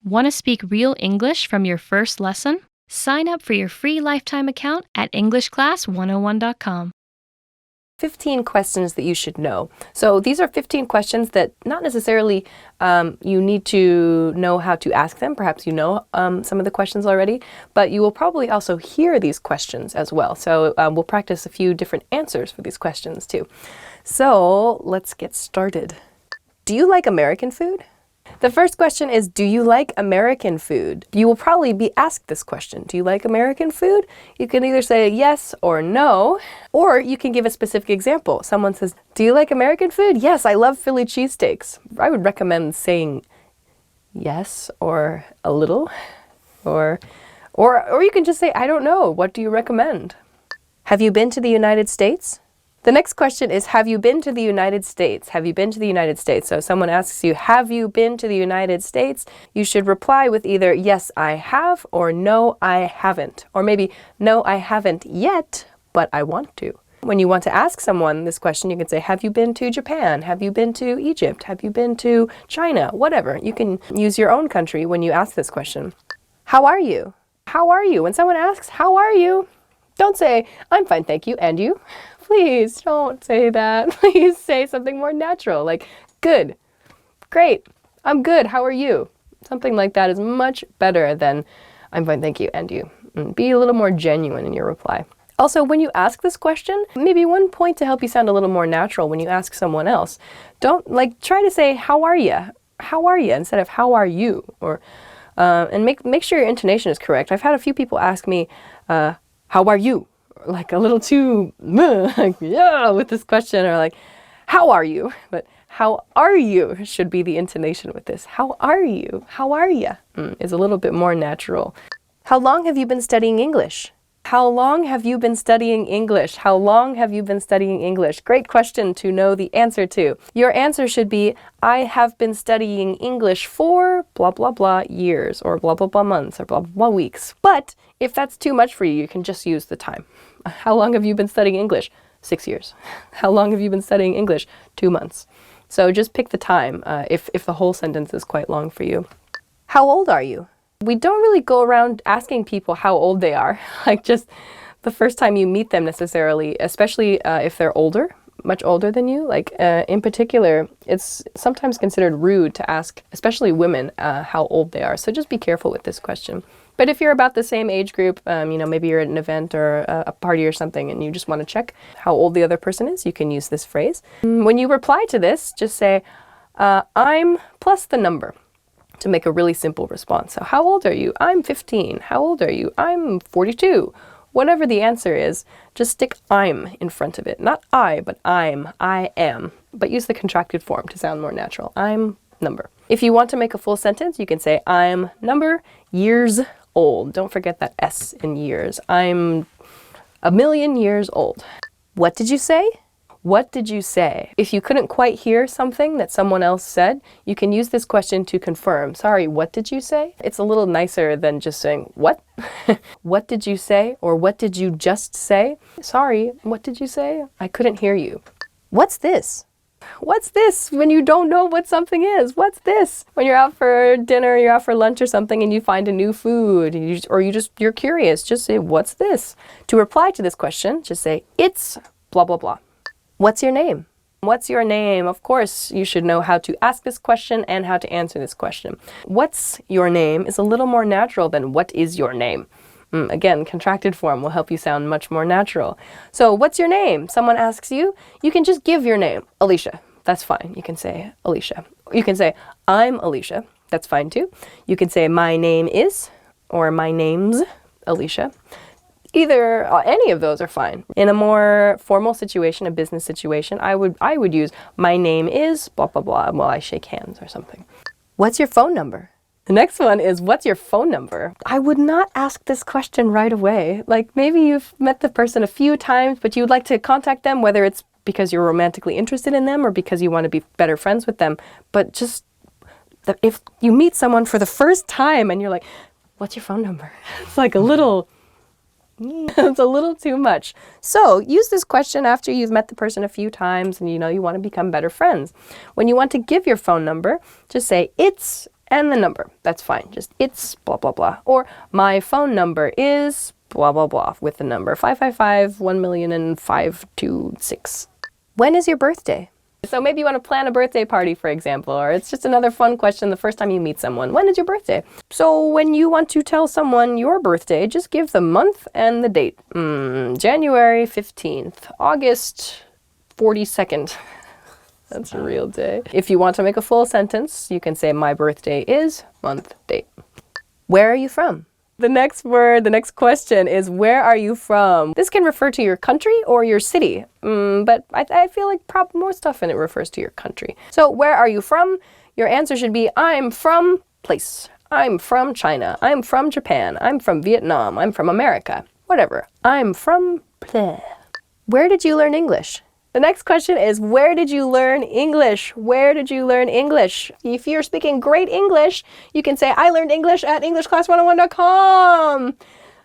Want to speak real English from your first lesson? Sign up for your free lifetime account at EnglishClass101.com. 15 questions that you should know. So these are 15 questions that not necessarily you need to know how to ask them. Perhaps you know some of the questions already, but you will probably also hear these questions as well. So we'll practice a few different answers for these questions too. So let's get started. Do you like American food? The first question is, do you like American food? You will probably be asked this question. Do you like American food? You can either say yes or no, or you can give a specific example. Someone says, do you like American food? Yes, I love Philly cheesesteaks. I would recommend saying yes or a little, or you can just say, I don't know. What do you recommend? Have you been to the United States? The next question is, have you been to the United States? Have you been to the United States? So if someone asks you, have you been to the United States? You should reply with either, yes, I have, or no, I haven't. Or maybe, no, I haven't yet, but I want to. When you want to ask someone this question, you can say, have you been to Japan? Have you been to Egypt? Have you been to China? Whatever. You can use your own country when you ask this question. How are you? How are you? When someone asks, how are you? Don't say, I'm fine, thank you, and you? Please don't say that. Please say something more natural, like good, great, I'm good, how are you? Something like that is much better than I'm fine, thank you, and you. Be a little more genuine in your reply. Also, when you ask this question, maybe one point to help you sound a little more natural when you ask someone else. Don't, try to say, how are you? How are you? Instead of, how are you? Or, and make sure your intonation is correct. I've had a few people ask me, how are you? Like a little too, like, yeah, with this question, or like, how are you? But how are you should be the intonation with this. How are you? How are ya? Is a little bit more natural. How long have you been studying English? How long have you been studying English? How long have you been studying English? Great question to know the answer to. Your answer should be, I have been studying English for blah, blah, blah years, or blah, blah, blah months, or blah, blah, blah weeks. But if that's too much for you, you can just use the time. How long have you been studying English? 6 years. How long have you been studying English? 2 months. So just pick the time if the whole sentence is quite long for you. How old are you? We don't really go around asking people how old they are, like just the first time you meet them necessarily, especially if they're older, much older than you. In particular, it's sometimes considered rude to ask, especially women, how old they are. So just be careful with this question. But if you're about the same age group, maybe you're at an event or a party or something and you just want to check how old the other person is, you can use this phrase. When you reply to this, just say, I'm plus the number, to make a really simple response. So how old are you? I'm 15. How old are you? I'm 42. Whatever the answer is, just stick I'm in front of it. Not I, but I'm. I am. But use the contracted form to sound more natural. I'm number. If you want to make a full sentence, you can say I'm number years old. Don't forget that S in years. I'm 1,000,000 years old. What did you say? What did you say? If you couldn't quite hear something that someone else said, you can use this question to confirm. Sorry, what did you say? It's a little nicer than just saying, what? What did you say? Or what did you just say? Sorry, what did you say? I couldn't hear you. What's this? What's this when you don't know what something is? What's this? When you're out for dinner, you're out for lunch or something and you find a new food, you're curious, just say, what's this? To reply to this question, just say, it's blah, blah, blah. What's your name? What's your name? Of course, you should know how to ask this question and how to answer this question. What's your name is a little more natural than what is your name. Again, contracted form will help you sound much more natural. So what's your name? Someone asks you, you can just give your name. Alicia. That's fine. You can say Alicia. You can say I'm Alicia. That's fine too. You can say my name is, or my name's Alicia. Either, any of those are fine. In a more formal situation, a business situation, I would use my name is blah, blah, blah, while I shake hands or something. What's your phone number? The next one is, what's your phone number? I would not ask this question right away. Like maybe you've met the person a few times, but you would like to contact them, whether it's because you're romantically interested in them or because you want to be better friends with them. But just, if you meet someone for the first time and you're like, what's your phone number? It's like a little... It's a little too much. So use this question after you've met the person a few times and you want to become better friends. When you want to give your phone number, just say, it's and the number. That's fine. Just it's blah, blah, blah. Or my phone number is blah, blah, blah with the number 555-1,000,526. When is your birthday? So maybe you want to plan a birthday party, for example, or it's just another fun question the first time you meet someone. When is your birthday? So when you want to tell someone your birthday, just give the month and the date. January 15th, August 42nd. That's a real day. If you want to make a full sentence, you can say my birthday is month, date. Where are you from? The next question is where are you from? This can refer to your country or your city, but I feel like more stuff in it refers to your country. So where are you from? Your answer should be I'm from place. I'm from China. I'm from Japan. I'm from Vietnam. I'm from America. Whatever. I'm from place. Where did you learn English? The next question is, where did you learn English? Where did you learn English? If you're speaking great English, you can say, I learned English at EnglishClass101.com.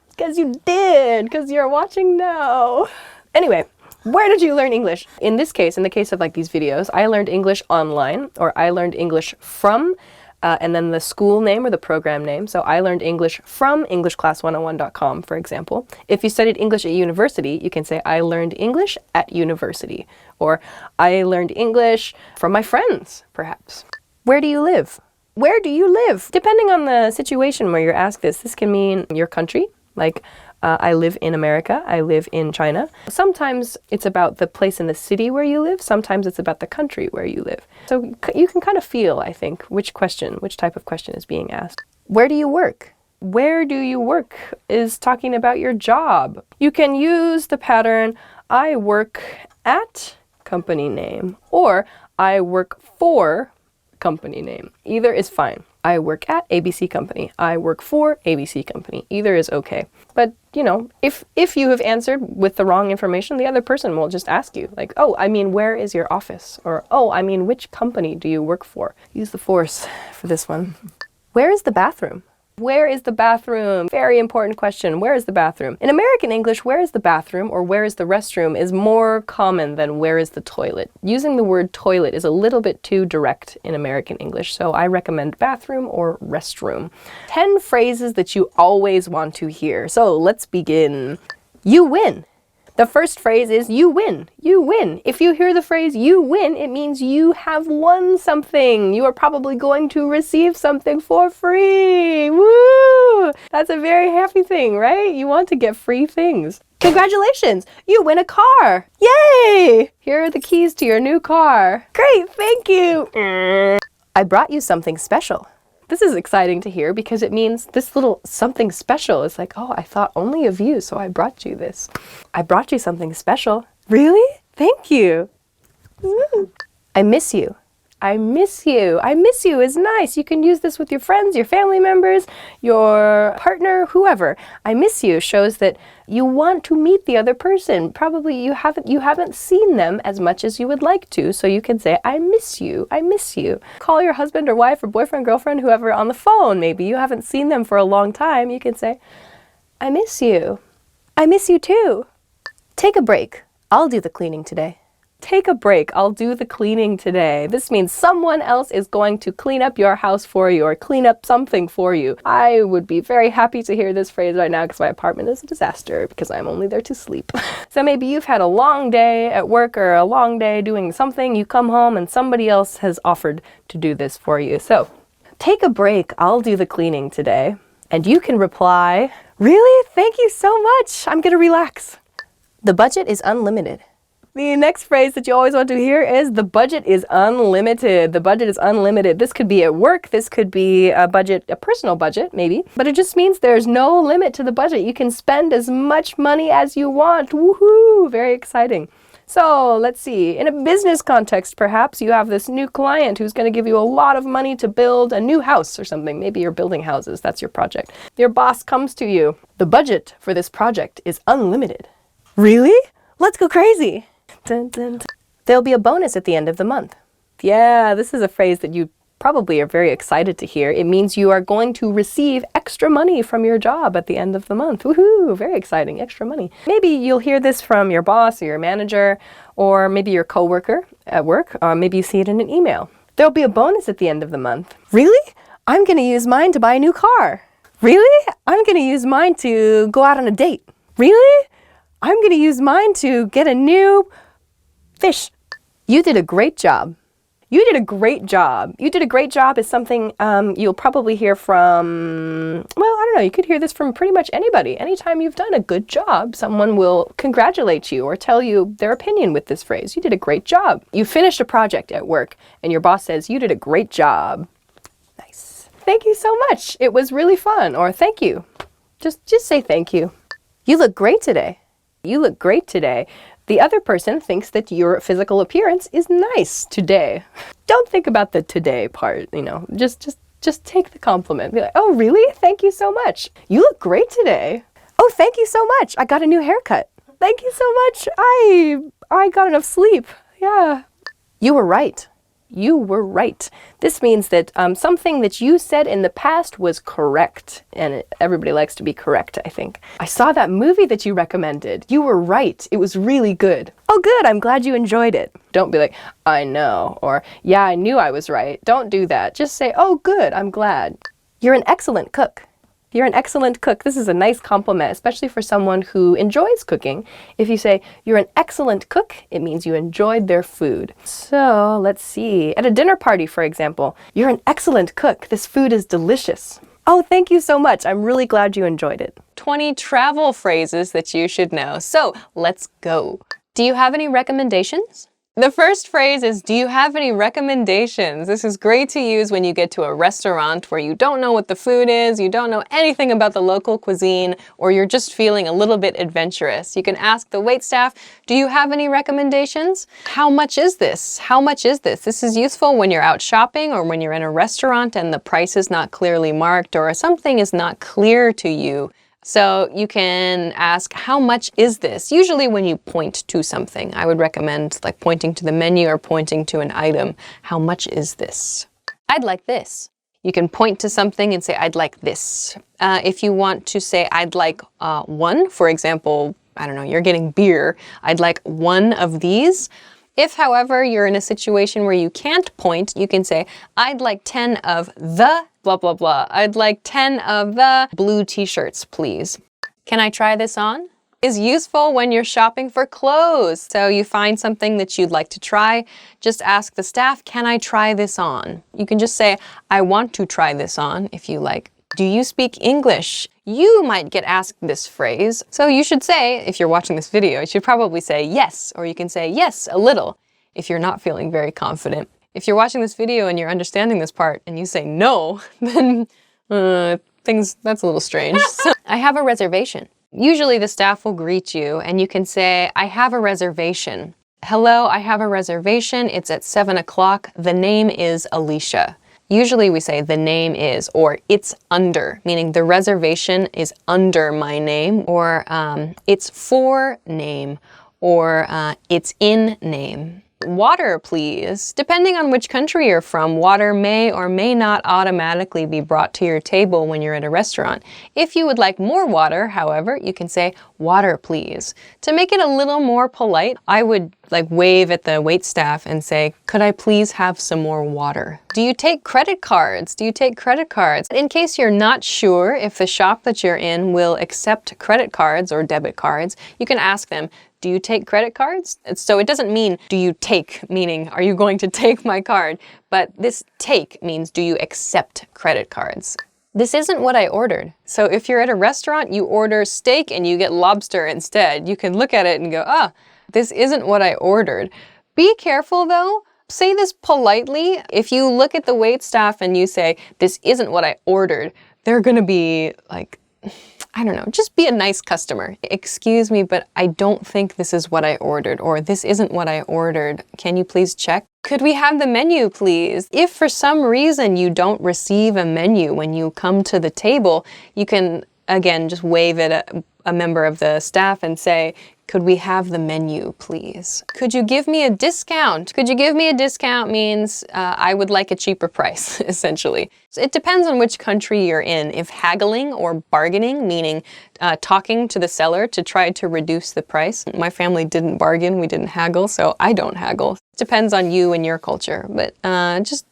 Because you did, because you're watching now. Anyway, where did you learn English? In this case, in the case of like these videos, I learned English online, or I learned English from, and then the school name or the program name. So I learned English from EnglishClass101.com, for example. If you studied English at university, you can say, I learned English at university. Or I learned English from my friends, perhaps. Where do you live? Where do you live? Depending on the situation where you're asked this can mean your country, like I live in America, I live in China. Sometimes it's about the place in the city where you live, sometimes it's about the country where you live. So you can kind of feel, I think, which type of question is being asked. Where do you work? Where do you work is talking about your job. You can use the pattern, I work at company name, or I work for company name. Either is fine. I work at ABC Company. I work for ABC Company. Either is okay. But, you know, if you have answered with the wrong information, the other person will just ask you, like, oh, I mean, where is your office? Or, oh, I mean, which company do you work for? Use the force for this one. Where is the bathroom? Where is the bathroom? Very important question. Where is the bathroom? In American English, where is the bathroom or where is the restroom is more common than where is the toilet. Using the word toilet is a little bit too direct in American English, so I recommend bathroom or restroom. 10 phrases that you always want to hear. So let's begin. You win. The first phrase is you win. You win. If you hear the phrase you win, it means you have won something. You are probably going to receive something for free. Woo! That's a very happy thing, right? You want to get free things. Congratulations! You win a car! Yay! Here are the keys to your new car. Great, thank you! I brought you something special. This is exciting to hear because it means this little something special is like, oh, I thought only of you, so I brought you this. I brought you something special. Really? Thank you. I miss you. I miss you. I miss you is nice. You can use this with your friends, your family members, your partner, whoever. I miss you shows that you want to meet the other person. Probably you haven't seen them as much as you would like to, so you can say, I miss you. I miss you. Call your husband or wife or boyfriend, girlfriend, whoever on the phone. Maybe you haven't seen them for a long time. You can say, I miss you. I miss you too. Take a break. I'll do the cleaning today. Take a break. I'll do the cleaning today. This means someone else is going to clean up your house for you or clean up something for you. I would be very happy to hear this phrase right now because my apartment is a disaster because I'm only there to sleep. So maybe you've had a long day at work or a long day doing something. You come home and somebody else has offered to do this for you. So take a break. I'll do the cleaning today. And you can reply, really? Thank you so much. I'm going to relax. The budget is unlimited. The next phrase that you always want to hear is the budget is unlimited. The budget is unlimited. This could be at work. This could be a budget, a personal budget maybe, but it just means there's no limit to the budget. You can spend as much money as you want. Woohoo! Very exciting. So let's see. In a business context, perhaps you have this new client who's going to give you a lot of money to build a new house or something. Maybe you're building houses. That's your project. Your boss comes to you. The budget for this project is unlimited. Really? Let's go crazy. Dun, dun, dun. There'll be a bonus at the end of the month. Yeah, this is a phrase that you probably are very excited to hear. It means you are going to receive extra money from your job at the end of the month. Woohoo! Very exciting, extra money. Maybe you'll hear this from your boss or your manager, or maybe your coworker at work, or maybe you see it in an email. There'll be a bonus at the end of the month. Really? I'm going to use mine to buy a new car. Really? I'm going to use mine to go out on a date. Really? I'm going to use mine to get a new fish. You did a great job. You did a great job. You did a great job is something you'll probably hear from, well, I don't know, you could hear this from pretty much anybody. Anytime you've done a good job, someone will congratulate you or tell you their opinion with this phrase. You did a great job. You finished a project at work and your boss says, you did a great job. Nice. Thank you so much. It was really fun. Or thank you. Just say thank you. You look great today. You look great today. The other person thinks that your physical appearance is nice today. Don't think about the today part, just take the compliment. Be like, oh, really? Thank you so much. You look great today. Oh, thank you so much. I got a new haircut. Thank you so much. I got enough sleep. Yeah. You were right. You were right. This means that something that you said in the past was correct. And everybody likes to be correct, I think. I saw that movie that you recommended. You were right. It was really good. Oh, good. I'm glad you enjoyed it. Don't be like, I know, or yeah, I knew I was right. Don't do that. Just say, oh, good. I'm glad. You're an excellent cook. You're an excellent cook. This is a nice compliment, especially for someone who enjoys cooking. If you say, you're an excellent cook, it means you enjoyed their food. So let's see. At a dinner party, for example, you're an excellent cook. This food is delicious. Oh, thank you so much. I'm really glad you enjoyed it. 20 travel phrases that you should know. So let's go. Do you have any recommendations? The first phrase is, do you have any recommendations? This is great to use when you get to a restaurant where you don't know what the food is, you don't know anything about the local cuisine, or you're just feeling a little bit adventurous. You can ask the waitstaff, do you have any recommendations? How much is this? How much is this? This is useful when you're out shopping or when you're in a restaurant and the price is not clearly marked or something is not clear to you. So you can ask, how much is this? Usually when you point to something, I would recommend like pointing to the menu or pointing to an item. How much is this? I'd like this. You can point to something and say, I'd like this. If you want to say, I'd like one, for example, I don't know, you're getting beer. I'd like one of these. If, however, you're in a situation where you can't point, you can say, I'd like 10 of the blah, blah, blah. I'd like 10 of the blue t-shirts, please. Can I try this on? Is useful when you're shopping for clothes. So you find something that you'd like to try, just ask the staff, can I try this on? You can just say, I want to try this on, if you like. Do you speak English? You might get asked this phrase. So you should say, if you're watching this video, you should probably say yes, or you can say yes, a little, if you're not feeling very confident. If you're watching this video and you're understanding this part and you say no, then that's a little strange. So, I have a reservation. Usually the staff will greet you and you can say, I have a reservation. Hello, I have a reservation. It's at 7 o'clock. The name is Alicia. Usually we say the name is, or it's under, meaning the reservation is under my name, or it's for name, or it's in name. Water, please. Depending on which country you're from, water may or may not automatically be brought to your table when you're at a restaurant. If you would like more water, however, you can say, water, please. To make it a little more polite, I would wave at the waitstaff and say, could I please have some more water? Do you take credit cards? Do you take credit cards? In case you're not sure if the shop that you're in will accept credit cards or debit cards, you can ask them, do you take credit cards? So it doesn't mean, do you take, meaning, are you going to take my card? But this take means, do you accept credit cards? This isn't what I ordered. So if you're at a restaurant, you order steak and you get lobster instead. You can look at it and go, ah, this isn't what I ordered. Be careful though. Say this politely. If you look at the waitstaff and you say, this isn't what I ordered, they're gonna be like, I don't know, just be a nice customer. Excuse me, but I don't think this is what I ordered, or this isn't what I ordered. Can you please check? Could we have the menu, please? If for some reason you don't receive a menu when you come to the table, you can, again, just wave it a member of the staff and say, could we have the menu, please? Could you give me a discount? Could you give me a discount means I would like a cheaper price, essentially. So it depends on which country you're in. If haggling or bargaining, meaning talking to the seller to try to reduce the price. My family didn't bargain, we didn't haggle, so I don't haggle. It depends on you and your culture. But just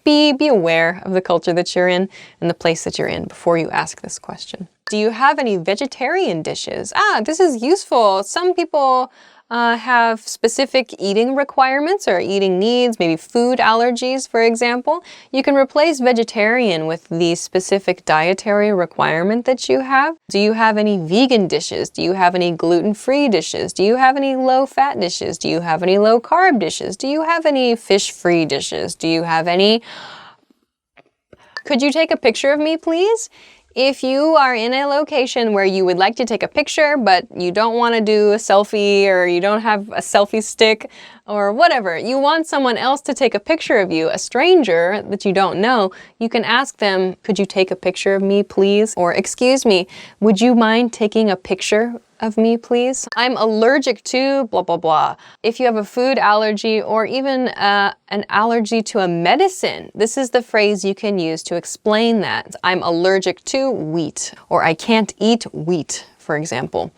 be aware of the culture that you're in and the place that you're in before you ask this question. Do you have any vegetarian dishes? This is useful. Some people have specific eating requirements or eating needs, maybe food allergies, for example. You can replace vegetarian with the specific dietary requirement that you have. Do you have any vegan dishes? Do you have any gluten-free dishes? Do you have any low-fat dishes? Do you have any low-carb dishes? Do you have any fish-free dishes? Do you have any... Could you take a picture of me, please? If you are in a location where you would like to take a picture, but you don't want to do a selfie or you don't have a selfie stick or whatever, you want someone else to take a picture of you, a stranger that you don't know, you can ask them, could you take a picture of me, please? Or, excuse me, would you mind taking a picture of me, please? I'm allergic to blah, blah, blah. If you have a food allergy or even an allergy to a medicine, this is the phrase you can use to explain that. I'm allergic to wheat, or I can't eat wheat, for example.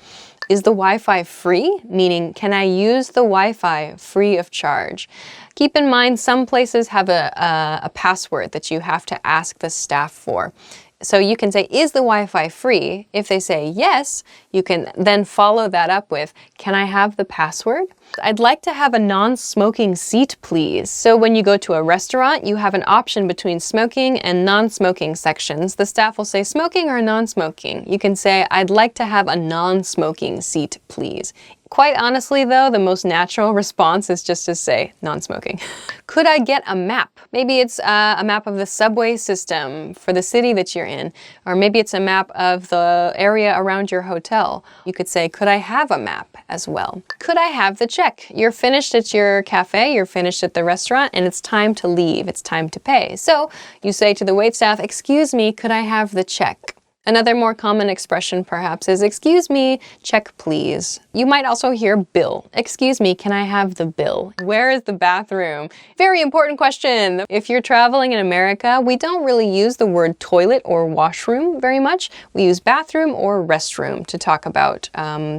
Is the Wi-Fi free? Meaning, can I use the Wi-Fi free of charge? Keep in mind, some places have a password that you have to ask the staff for. So you can say, is the Wi-Fi free? If they say yes, you can then follow that up with, can I have the password? I'd like to have a non-smoking seat, please. So when you go to a restaurant, you have an option between smoking and non-smoking sections. The staff will say smoking or non-smoking. You can say, I'd like to have a non-smoking seat, please. Quite honestly, though, the most natural response is just to say non-smoking. Could I get a map? Maybe it's a map of the subway system for the city that you're in, or maybe it's a map of the area around your hotel. You could say, could I have a map as well? Could I have the check? You're finished at your cafe, you're finished at the restaurant, and it's time to leave, it's time to pay. So you say to the waitstaff, excuse me, could I have the check? Another more common expression perhaps is, excuse me, check please. You might also hear bill. Excuse me, can I have the bill? Where is the bathroom? Very important question. If you're traveling in America, we don't really use the word toilet or washroom very much. We use bathroom or restroom to talk about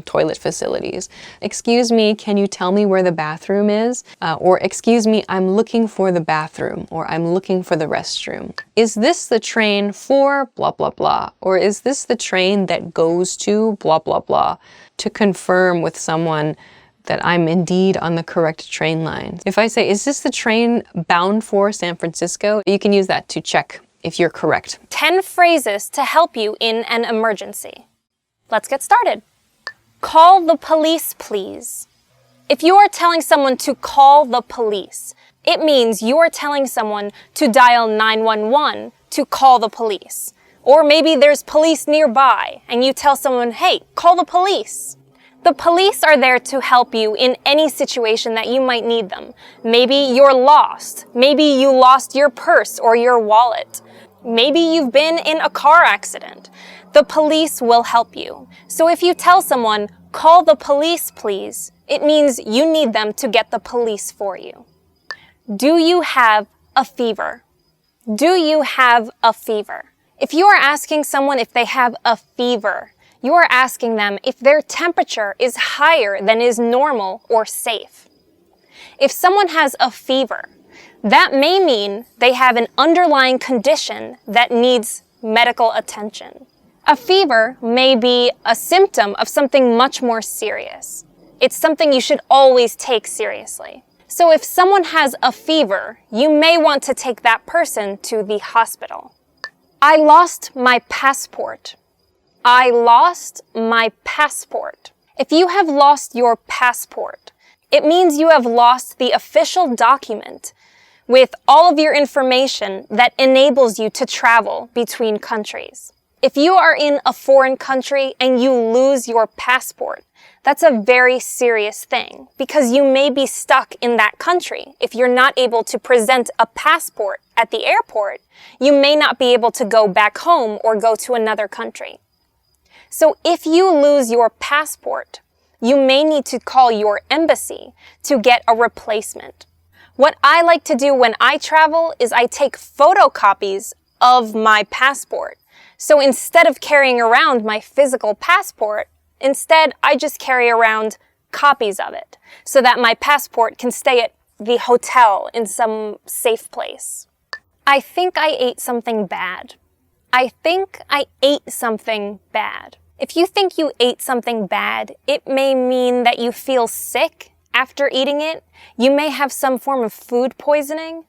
toilet facilities. Excuse me, can you tell me where the bathroom is? Or excuse me, I'm looking for the bathroom, or I'm looking for the restroom. Is this the train for blah, blah, blah? Or is this the train that goes to blah, blah, blah? To confirm with someone that I'm indeed on the correct train line. If I say, is this the train bound for San Francisco? You can use that to check if you're correct. 10 phrases to help you in an emergency. Let's get started. Call the police, please. If you are telling someone to call the police, it means you are telling someone to dial 911 to call the police. Or maybe there's police nearby and you tell someone, hey, call the police. The police are there to help you in any situation that you might need them. Maybe you're lost. Maybe you lost your purse or your wallet. Maybe you've been in a car accident. The police will help you. So if you tell someone, call the police, please, it means you need them to get the police for you. Do you have a fever? Do you have a fever? If you are asking someone if they have a fever, you are asking them if their temperature is higher than is normal or safe. If someone has a fever, that may mean they have an underlying condition that needs medical attention. A fever may be a symptom of something much more serious. It's something you should always take seriously. So if someone has a fever, you may want to take that person to the hospital. I lost my passport. I lost my passport. If you have lost your passport, it means you have lost the official document with all of your information that enables you to travel between countries. If you are in a foreign country and you lose your passport, that's a very serious thing because you may be stuck in that country. If you're not able to present a passport at the airport, you may not be able to go back home or go to another country. So if you lose your passport, you may need to call your embassy to get a replacement. What I like to do when I travel is I take photocopies of my passport. So instead of carrying around my physical passport, instead I just carry around copies of it so that my passport can stay at the hotel in some safe place. I think I ate something bad. I think I ate something bad. If you think you ate something bad, it may mean that you feel sick after eating it. You may have some form of food poisoning.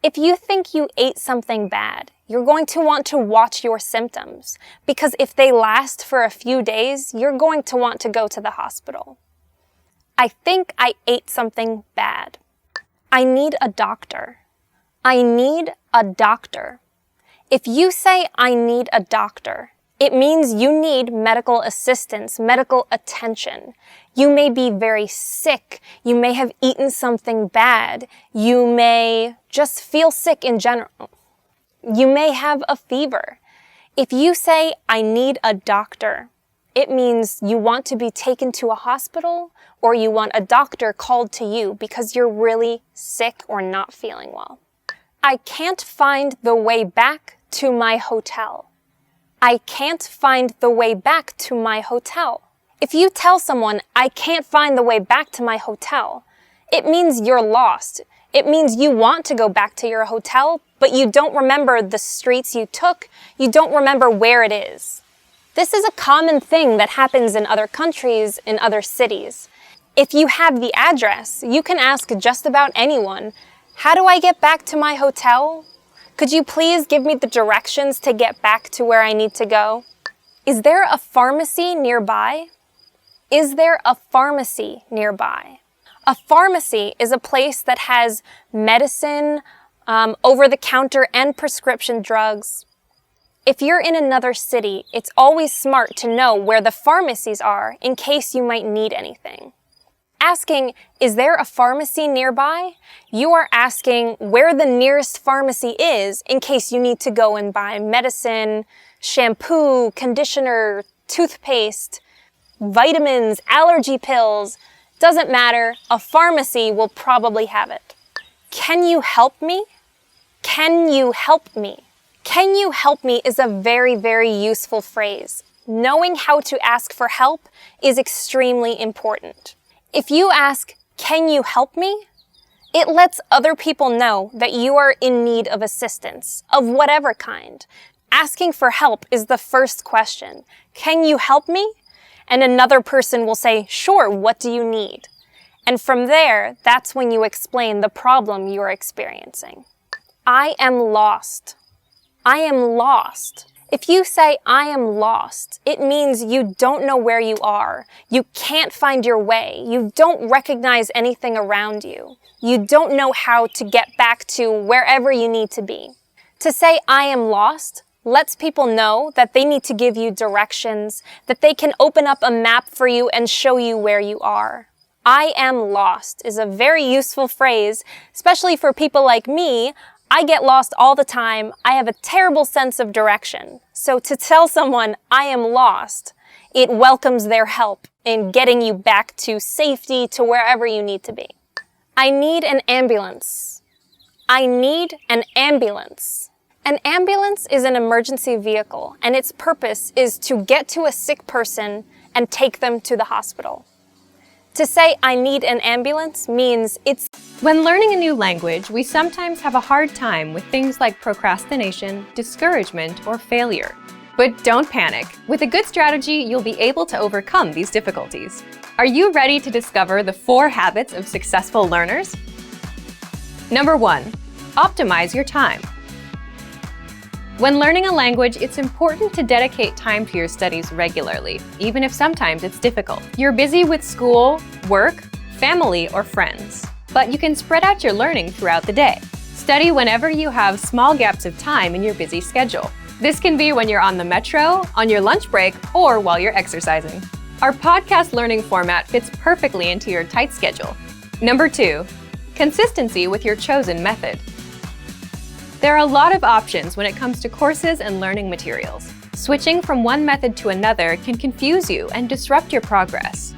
If you think you ate something bad, you're going to want to watch your symptoms, because if they last for a few days, you're going to want to go to the hospital. I think I ate something bad. I need a doctor. I need a doctor. If you say I need a doctor, it means you need medical assistance, medical attention. You may be very sick. You may have eaten something bad. You may just feel sick in general. You may have a fever. If you say, I need a doctor, it means you want to be taken to a hospital or you want a doctor called to you because you're really sick or not feeling well. I can't find the way back to my hotel. I can't find the way back to my hotel. If you tell someone, I can't find the way back to my hotel, it means you're lost. It means you want to go back to your hotel, but you don't remember the streets you took. You don't remember where it is. This is a common thing that happens in other countries, in other cities. If you have the address, you can ask just about anyone, how do I get back to my hotel? Could you please give me the directions to get back to where I need to go? Is there a pharmacy nearby? Is there a pharmacy nearby? A pharmacy is a place that has medicine, over-the-counter and prescription drugs. If you're in another city, it's always smart to know where the pharmacies are in case you might need anything. Asking, is there a pharmacy nearby? You are asking where the nearest pharmacy is in case you need to go and buy medicine, shampoo, conditioner, toothpaste, vitamins, allergy pills. Doesn't matter, a pharmacy will probably have it. Can you help me? Can you help me? Can you help me is a very, very useful phrase. Knowing how to ask for help is extremely important. If you ask, can you help me? It lets other people know that you are in need of assistance, of whatever kind. Asking for help is the first question. Can you help me? And another person will say, sure, what do you need? And from there, that's when you explain the problem you're experiencing. I am lost. I am lost. If you say, I am lost, it means you don't know where you are. You can't find your way. You don't recognize anything around you. You don't know how to get back to wherever you need to be. To say, I am lost, lets people know that they need to give you directions, that they can open up a map for you and show you where you are. I am lost is a very useful phrase, especially for people like me. I get lost all the time. I have a terrible sense of direction. So to tell someone, I am lost, it welcomes their help in getting you back to safety, to wherever you need to be. I need an ambulance. I need an ambulance. An ambulance is an emergency vehicle, and its purpose is to get to a sick person and take them to the hospital. To say I need an ambulance means it's... When learning a new language, we sometimes have a hard time with things like procrastination, discouragement, or failure. But don't panic. With a good strategy, you'll be able to overcome these difficulties. Are you ready to discover the 4 habits of successful learners? Number 1, optimize your time. When learning a language, it's important to dedicate time to your studies regularly, even if sometimes it's difficult. You're busy with school, work, family, or friends, but you can spread out your learning throughout the day. Study whenever you have small gaps of time in your busy schedule. This can be when you're on the metro, on your lunch break, or while you're exercising. Our podcast learning format fits perfectly into your tight schedule. Number 2, consistency with your chosen method. There are a lot of options when it comes to courses and learning materials. Switching from one method to another can confuse you and disrupt your progress.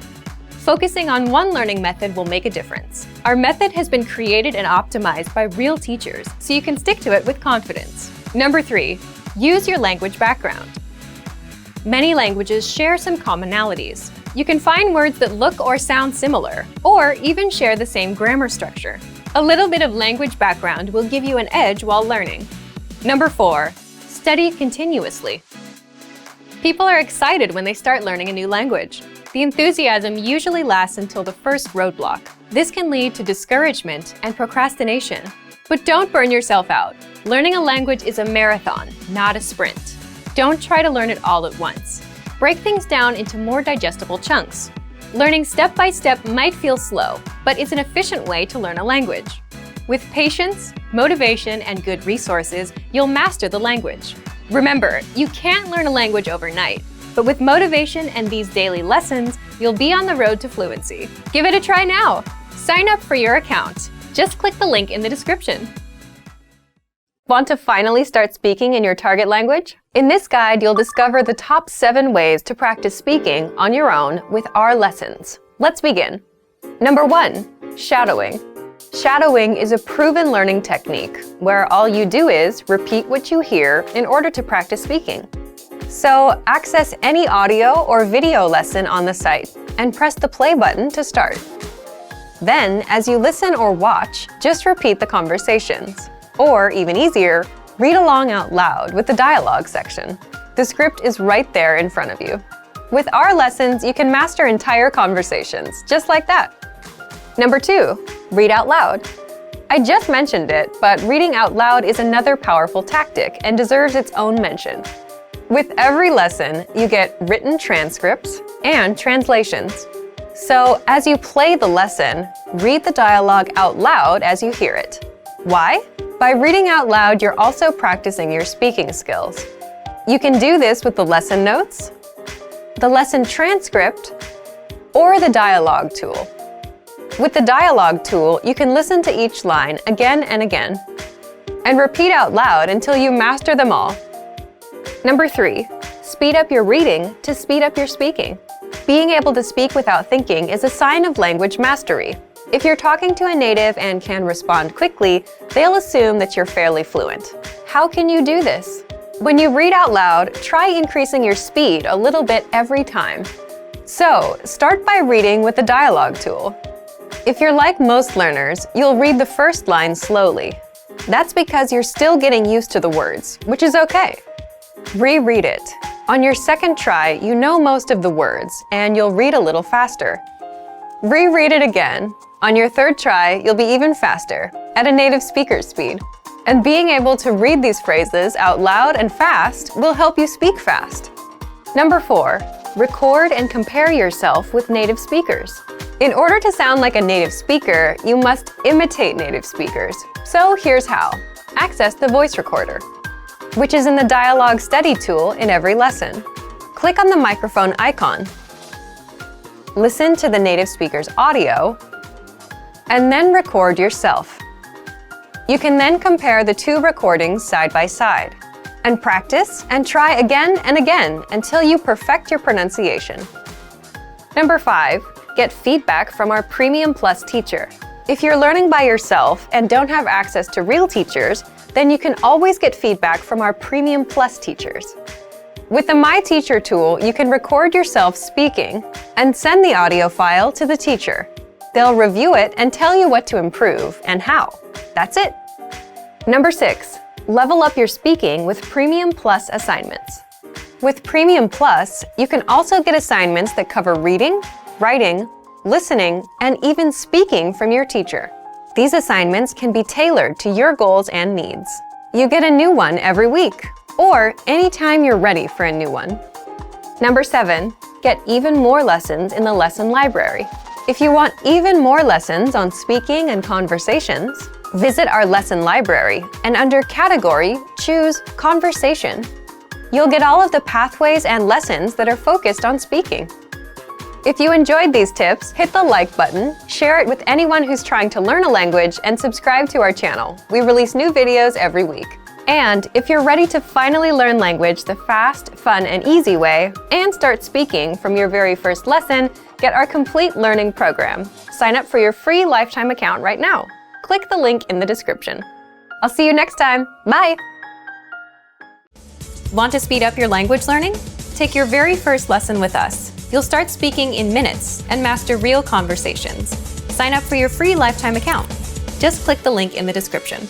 Focusing on one learning method will make a difference. Our method has been created and optimized by real teachers, so you can stick to it with confidence. Number 3, use your language background. Many languages share some commonalities. You can find words that look or sound similar, or even share the same grammar structure. A little bit of language background will give you an edge while learning. Number 4, study continuously. People are excited when they start learning a new language. The enthusiasm usually lasts until the first roadblock. This can lead to discouragement and procrastination. But don't burn yourself out. Learning a language is a marathon, not a sprint. Don't try to learn it all at once. Break things down into more digestible chunks. Learning step by step might feel slow, but it's an efficient way to learn a language. With patience, motivation, and good resources, you'll master the language. Remember, you can't learn a language overnight, but with motivation and these daily lessons, you'll be on the road to fluency. Give it a try now. Sign up for your account. Just click the link in the description. Want to finally start speaking in your target language? In this guide, you'll discover the top 7 ways to practice speaking on your own with our lessons. Let's begin. Number 1, shadowing. Shadowing is a proven learning technique where all you do is repeat what you hear in order to practice speaking. So access any audio or video lesson on the site and press the play button to start. Then, as you listen or watch, just repeat the conversations. Or, even easier, read along out loud with the dialogue section. The script is right there in front of you. With our lessons, you can master entire conversations, just like that. Number 2, read out loud. I just mentioned it, but reading out loud is another powerful tactic and deserves its own mention. With every lesson, you get written transcripts and translations. So, as you play the lesson, read the dialogue out loud as you hear it. Why? By reading out loud, you're also practicing your speaking skills. You can do this with the lesson notes, the lesson transcript, or the dialogue tool. With the dialogue tool, you can listen to each line again and again, and repeat out loud until you master them all. Number 3, speed up your reading to speed up your speaking. Being able to speak without thinking is a sign of language mastery. If you're talking to a native and can respond quickly, they'll assume that you're fairly fluent. How can you do this? When you read out loud, try increasing your speed a little bit every time. So, start by reading with the dialogue tool. If you're like most learners, you'll read the first line slowly. That's because you're still getting used to the words, which is okay. Reread it. On your second try, you know most of the words, and you'll read a little faster. Reread it again. On your third try, you'll be even faster, at a native speaker's speed. And being able to read these phrases out loud and fast will help you speak fast. Number 4, record and compare yourself with native speakers. In order to sound like a native speaker, you must imitate native speakers. So here's how. Access the voice recorder, which is in the dialogue study tool in every lesson. Click on the microphone icon. Listen to the native speaker's audio, and then record yourself. You can then compare the 2 recordings side by side, and practice and try again and again until you perfect your pronunciation. Number 5, get feedback from our Premium Plus teacher. If you're learning by yourself and don't have access to real teachers, then you can always get feedback from our Premium Plus teachers. With the My Teacher tool, you can record yourself speaking and send the audio file to the teacher. They'll review it and tell you what to improve and how. That's it. Number 6, level up your speaking with Premium Plus assignments. With Premium Plus, you can also get assignments that cover reading, writing, listening, and even speaking from your teacher. These assignments can be tailored to your goals and needs. You get a new one every week, or anytime you're ready for a new one. Number 7, get even more lessons in the lesson library. If you want even more lessons on speaking and conversations, visit our lesson library and under Category, choose Conversation. You'll get all of the pathways and lessons that are focused on speaking. If you enjoyed these tips, hit the like button, share it with anyone who's trying to learn a language, and subscribe to our channel. We release new videos every week. And if you're ready to finally learn language the fast, fun, and easy way, and start speaking from your very first lesson, get our complete learning program. Sign up for your free lifetime account right now. Click the link in the description. I'll see you next time. Bye! Want to speed up your language learning? Take your very first lesson with us. You'll start speaking in minutes and master real conversations. Sign up for your free lifetime account. Just click the link in the description.